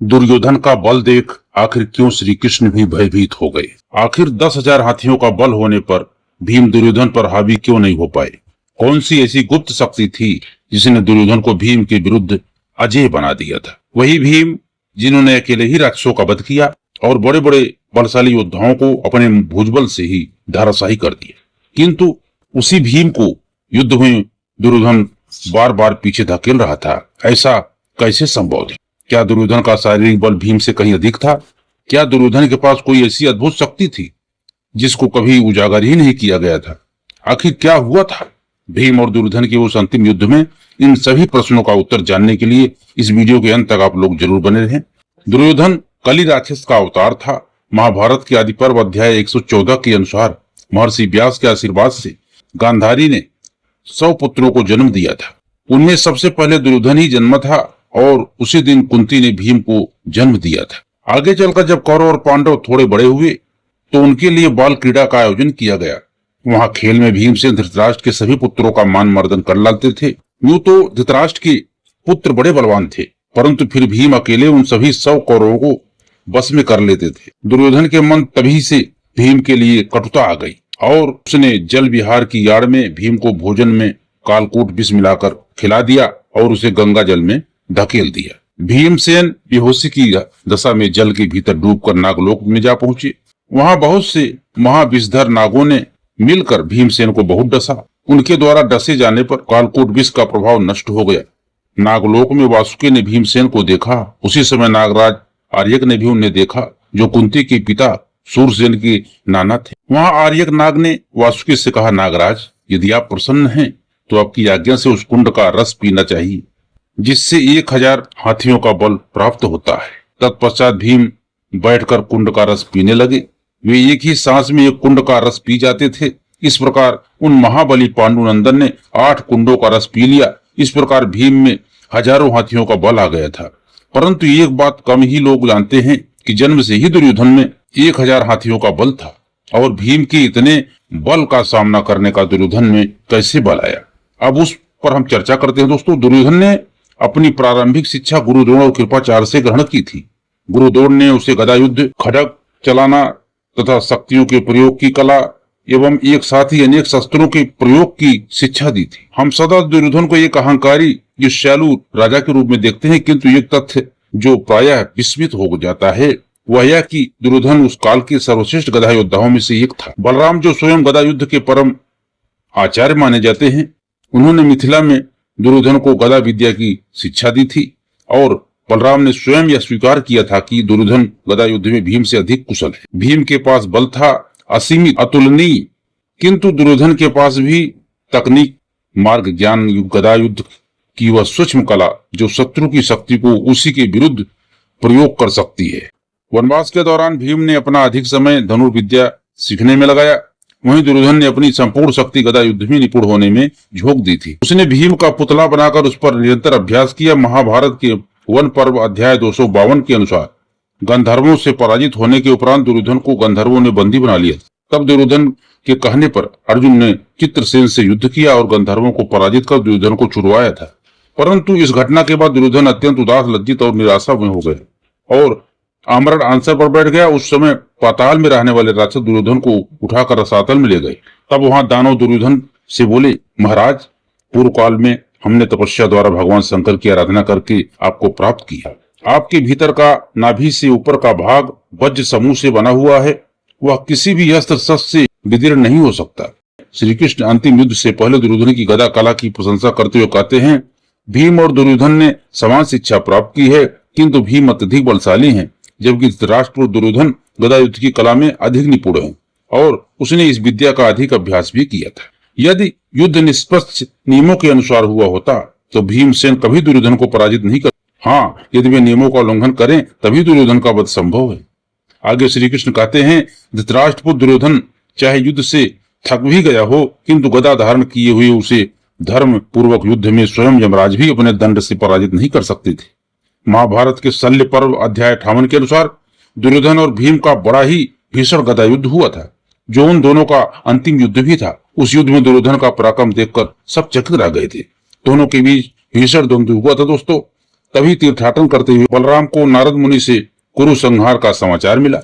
दुर्योधन का बल देख आखिर क्यों श्री कृष्ण भी भयभीत हो गए। आखिर 10,000 हाथियों का बल होने पर भीम दुर्योधन पर हावी क्यों नहीं हो पाए। कौन सी ऐसी गुप्त शक्ति थी जिसने दुर्योधन को भीम के विरुद्ध अजेय बना दिया था। वही भीम जिन्होंने अकेले ही राक्षसों का वध किया और बड़े बड़े बलशाली योद्धाओं को अपने भुजबल से ही धराशायी कर दिया। किंतु उसी भीम को युद्ध में दुर्योधन बार बार पीछे धकेल रहा था। ऐसा कैसे संभव था। क्या दुर्योधन का शारीरिक बल भीम से कहीं अधिक था। क्या दुर्योधन के पास कोई ऐसी अद्भुत शक्ति थी जिसको कभी उजागर ही नहीं किया गया था। आखिर क्या हुआ था भीम और दुर्योधन के उस अंतिम युद्ध में। इन सभी प्रश्नों का उत्तर जानने के लिए इस वीडियो के अंत तक आप लोग जरूर बने रहें। दुर्योधन कली राक्षस का अवतार था। महाभारत के आदि पर्व अध्याय 114 के अनुसार महर्षि व्यास के आशीर्वाद से गांधारी ने 100 पुत्रों को जन्म दिया था। उनमें सबसे पहले दुर्योधन ही जन्मा था और उसी दिन कुंती ने भीम को जन्म दिया था। आगे चलकर जब कौरव और पांडव थोड़े बड़े हुए तो उनके लिए बाल क्रीड़ा का आयोजन किया गया। वहां खेल में भीमसेन धृतराष्ट्र के सभी पुत्रों का मान मर्दन कर लाते थे। यूं तो धृतराष्ट्र के पुत्र बड़े बलवान थे, परंतु फिर भीम अकेले उन सभी 100 कौरवों को बस में कर लेते थे। दुर्योधन के मन तभी से भीम के लिए कटुता आ गई और उसने जल विहार की यार्ड में भीम को भोजन में कालकूट विष मिलाकर खिला दिया और उसे गंगा जल में धकेल दिया। भीमसेन बेहोशी की दशा में जल के भीतर डूबकर नागलोक में जा पहुंचे। वहां बहुत से महाविषधर नागों ने मिलकर भीमसेन को बहुत डसा। उनके द्वारा डसे जाने पर कालकूट विष का प्रभाव नष्ट हो गया। नागलोक में वासुकी ने भीमसेन को देखा। उसी समय नागराज आर्यक ने भी उन्हें देखा, जो कुंती के पिता सूरसेन के नाना थे। वहां आर्यक नाग ने वासुकी से कहा, नागराज यदि आप प्रसन्न हैं तो आपकी आज्ञा से उस कुंड का रस पीना चाहिए, जिससे 1000 हाथियों का बल प्राप्त होता है। तत्पश्चात भीम बैठकर कुंड का रस पीने लगे। वे एक ही सांस में एक कुंड का रस पी जाते थे। इस प्रकार उन महाबली पांडुनंदन ने 8 कुंडों का रस पी लिया। इस प्रकार भीम में हजारों हाथियों का बल आ गया था। परंतु एक बात कम ही लोग जानते हैं कि जन्म से ही दुर्योधन में 1000 हाथियों का बल था और भीम के इतने बल का सामना करने का दुर्योधन में कैसे बल आया, अब उस पर हम चर्चा करते हैं। दोस्तों, दुर्योधन ने अपनी प्रारंभिक शिक्षा गुरुद्रोण और कृपाचार्य से ग्रहण की थी। गुरुद्रोण ने उसे गदा युद्ध, खड्ग चलाना तथा शक्तियों के प्रयोग की कला एवं एक साथ ही अनेक शस्त्रों के प्रयोग की शिक्षा दी थी। हम सदा दुर्योधन को एक अहंकारी ईर्ष्यालु राजा के रूप में देखते हैं, किंतु एक तथ्य जो प्रायः विस्मित हो जाता है वह यह कि दुर्योधन उस काल के सर्वश्रेष्ठ गदा योद्धाओं में से एक था। बलराम, जो स्वयं गदा युद्ध के परम आचार्य माने जाते हैं, उन्होंने मिथिला में दुर्योधन को गदा विद्या की शिक्षा दी थी और बलराम ने स्वयं यह स्वीकार किया था कि दुर्योधन गदा युद्ध में भीम से अधिक कुशल है। भीम के पास बल था असीमित, अतुलनीय, किंतु दुर्योधन के पास भी तकनीक, मार्ग, ज्ञान, गदा युद्ध की वह सूक्ष्म कला जो शत्रु की शक्ति को उसी के विरुद्ध प्रयोग कर सकती है। वनवास के दौरान भीम ने अपना अधिक समय धनुर्विद्या सीखने में लगाया। वहीं दुर्योधन ने अपनी संपूर्ण शक्ति गदा युद्ध में निपुण होने में झोंक दी थी। उसने भीम का पुतला बनाकर उस पर निरंतर अभ्यास किया। महाभारत के वन पर्व अध्याय 252 के अनुसार गंधर्वों से पराजित होने के उपरांत दुर्योधन को गंधर्वों ने बंदी बना लिया। तब दुर्योधन के कहने पर अर्जुन ने चित्रसेन से युद्ध किया और गंधर्वों को पराजित कर दुर्योधन को छुड़वाया था। परंतु इस घटना के बाद दुर्योधन अत्यंत उदास, लज्जित और निराशा में हो गए और आमरण आंसर पर बैठ गया। उस समय पाताल में रहने वाले राक्षस दुर्योधन को उठाकर रसातल में ले गए। तब वहां दानव दुर्योधन से बोले, महाराज, पूर्व काल में हमने तपस्या द्वारा भगवान शंकर की आराधना करके आपको प्राप्त किया। आपके भीतर का नाभि से ऊपर का भाग वज्र समूह से बना हुआ है। वह किसी भी अस्त्र शस्त्र से विदीर्ण नहीं हो सकता। श्री कृष्ण अंतिम युद्ध से पहले दुर्योधन की गदा कला की प्रशंसा करते हुए कहते हैं, भीम और दुर्योधन ने समान शिक्षा प्राप्त की है, किंतु भीम अत्यधिक बलशाली हैं, जबकि धृतराष्ट्र और दुर्योधन गदा युद्ध की कला में अधिक निपुण हैं और उसने इस विद्या का अधिक अभ्यास भी किया था। यदि युद्ध निष्पक्ष नियमों के अनुसार हुआ होता तो भीमसेन कभी दुर्योधन को पराजित नहीं कर। हाँ, यदि वे नियमों का उल्लंघन करें तभी दुर्योधन का वध संभव है। आगे श्री कृष्ण कहते हैं, धृतराष्ट्रपुत्र दुर्योधन चाहे युद्ध से थक भी गया हो, किंतु गदा धारण किए हुए उसे धर्म पूर्वक युद्ध में स्वयं यमराज भी अपने दंड से पराजित नहीं कर सकते थे। महाभारत के शल्य पर्व अध्याय 58 के अनुसार दुर्योधन और भीम का बड़ा ही भीषण गदा युद्ध हुआ था, जो उन दोनों का अंतिम युद्ध भी था। उस युद्ध में दुर्योधन का पराक्रम देखकर सब चकित रह गए थे। दोनों के बीच भीषण द्वंद्व हुआ था दोस्तों। तभी तीर्थाटन करते हुए बलराम को नारद मुनि से कुरु संहार का समाचार मिला।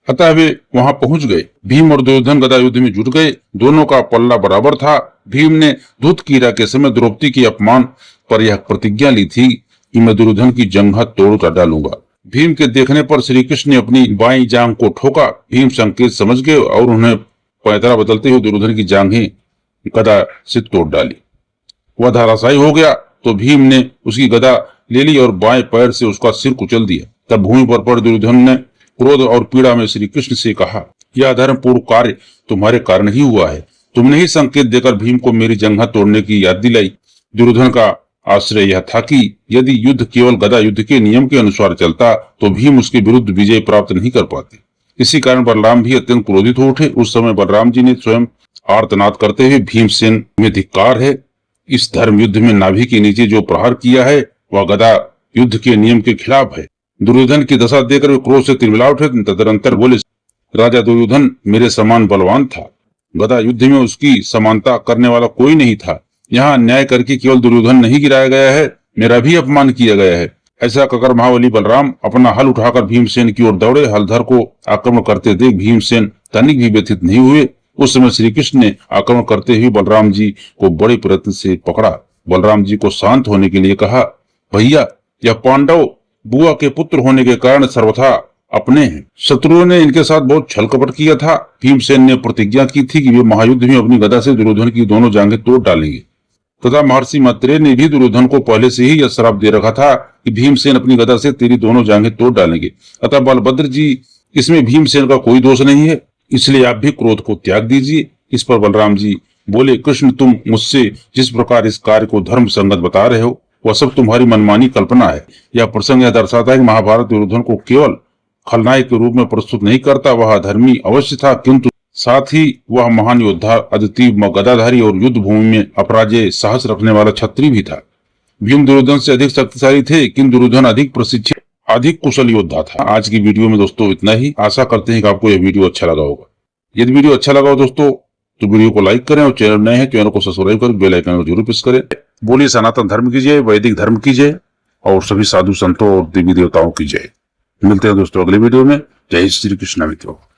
अतः वे वहां पहुंच गए। भीम और दुर्योधन गदा युद्ध में जुट गए। दोनों का पल्ला बराबर था। भीम ने दूत कीरा के समय द्रौपदी के अपमान पर यह प्रतिज्ञा ली थी कि मैं दुर्योधन की जंघा तोड़ डालूंगा। भीम के देखने पर श्री कृष्ण ने अपनी बाईं जांघ को ठोका। भीम संकेत समझ गए और उन्हें पैतरा बदलते हुए दुर्योधन की जांघें गदा से तोड़ डाली। वह धराशायी हो गया तो भीम ने उसकी गदा ले ली और बाएं पैर से उसका सिर कुचल दिया। तब भूमि पर पड़ दुर्योधन ने क्रोध और पीड़ा में श्री कृष्ण से कहा, यह अधर्मपूर्ण कार्य तुम्हारे कारण ही हुआ है। तुमने ही संकेत देकर भीम को मेरी जंघा तोड़ने की याद दिलाई। दुर्योधन का आश्रय यह था कि यदि युद्ध केवल गदा युद्ध के नियम के अनुसार चलता तो भीम उसके विरुद्ध विजय प्राप्त नहीं कर पाते। इसी कारण बलराम भी अत्यंत क्रोधित हो उठे। उस समय बलराम जी ने स्वयं आर्तनाद करते हुए भीमसेन में धिक्कार है, इस धर्म युद्ध में नाभि के नीचे जो प्रहार किया है वह गदा युद्ध के नियम के खिलाफ है। दुर्योधन की दशा देखकर वे क्रोध से तिलमिला उठे। तदनंतर बोले, राजा दुर्योधन मेरे समान बलवान था। गदा युद्ध में उसकी समानता करने वाला कोई नहीं था। यहाँ अन्याय करके केवल दुर्योधन नहीं गिराया गया है, मेरा भी अपमान किया गया है। ऐसा कहकर महाबली बलराम अपना हल उठाकर भीमसेन की ओर दौड़े। हलधर को आक्रमण करते देख भीमसेन तनिक भी व्यथित नहीं हुए। उस समय श्री कृष्ण ने आक्रमण करते हुए बलराम जी को बड़े प्रयत्न से पकड़ा। बलराम जी को शांत होने के लिए कहा, भैया यह पांडव बुआ के पुत्र होने के कारण सर्वथा अपने हैं। शत्रुओं ने इनके साथ बहुत छल कपट किया था। भीमसेन ने प्रतिज्ञा की थी कि वे महायुद्ध में अपनी गदा से दुर्योधन की दोनों जांघें तोड़ डालेंगे तथा महर्षि मैत्रेय ने भी दुर्योधन को पहले से ही यह श्राप दे रखा था कि भीमसेन अपनी गदा से तेरी दोनों जांघें तोड़ डालेंगे। अतः बलभद्र जी, इसमें भीमसेन का कोई दोष नहीं है, इसलिए आप भी क्रोध को त्याग दीजिए। इस पर बलराम जी बोले, कृष्ण तुम मुझसे जिस प्रकार इस कार्य को धर्म संगत बता रहे हो वह सब तुम्हारी मनमानी कल्पना है। यह प्रसंग यह दर्शाता है कि महाभारत दुर्योधन को केवल खलनायक के रूप में प्रस्तुत नहीं करता, वह धर्मी अवश्य था, किंतु साथ ही वह महान योद्धा, अद्वितीय गदाधारी और युद्ध भूमि में अपराजेय साहस रखने वाला क्षत्रिय भी था। भीम दुर्योधन से अधिक शक्तिशाली थे, किंतु दुर्योधन अधिक प्रशिक्षित, अधिक कुशल योद्धा था। आज की वीडियो में दोस्तों इतना ही। आशा करते हैं कि आपको यह वीडियो अच्छा लगा होगा। यदि वीडियो अच्छा लगा हो दोस्तों तो वीडियो को लाइक करें और चैनल नए हैं चैनल को सब्सक्राइब कर बेल आइकन को जरूर प्रेस करें। बोलिए सनातन धर्म की जय, वैदिक धर्म की जय और सभी साधु संतों और देवी देवताओं की जय। मिलते हैं दोस्तों अगले वीडियो में। जय श्री कृष्ण मित्रों।